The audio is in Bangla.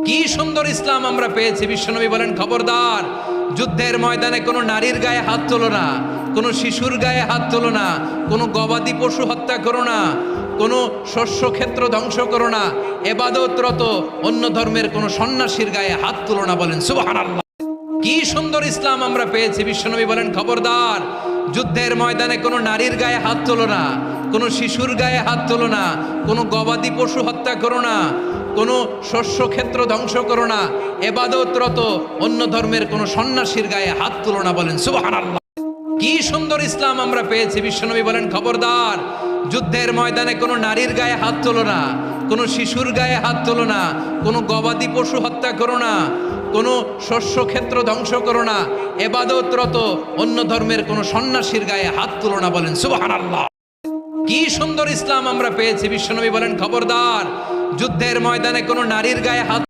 কি সুন্দর ইসলাম আমরা পেয়েছি। বিশ্বনবী বলেন, খবরদার, যুদ্ধের ময়দানে কোনো নারীর গায়ে হাত তোলো না, কোনো শিশুর গায়ে হাত তোলো না, কোনো গবাদি পশু হত্যা করো না, কোনো শস্য ক্ষেত্র ধ্বংস করো না, এবাদতরত অন্য ধর্মের কোনো সন্ন্যাসীর গায়ে হাত তোলো না। বলেন সুবহানাল্লাহ। কি সুন্দর ইসলাম আমরা পেয়েছি। বিশ্বনবী বলেন, খবরদার, যুদ্ধের ময়দানে কোনো নারীর গায়ে হাত তোলো না, কোনো শিশুর গায়ে হাত তোলো না, কোনো গবাদি পশু হত্যা করো না, কোনো শস্য ক্ষেত্র ধ্বংস করো না, এবাদতরত অন্য ধর্মের কোনো সন্ন্যাসীর গায়ে হাত তোলো না। বলেন সুবহানাল্লাহ। কি সুন্দর ইসলাম আমরা পেয়েছি। বিশ্বনবী বলেন, খবরদার, যুদ্ধের ময়দানে কোনো নারীর গায়ে হাত তোলো না, কোনো শিশুর গায়ে হাত তোলো না, কোনো গবাদি পশু হত্যা করো না, কোনো শস্য ক্ষেত্র ধ্বংস করো না, এবাদতরত অন্য ধর্মের কোনো সন্ন্যাসীর গায়ে হাত তোলো না। বলেন সুবহানাল্লাহ। কি সুন্দর ইসলাম আমরা পেয়েছি। বিশ্বনবী বলেন, খবরদার, যুদ্ধের ময়দানে কোনো নারীর গায়ে হাত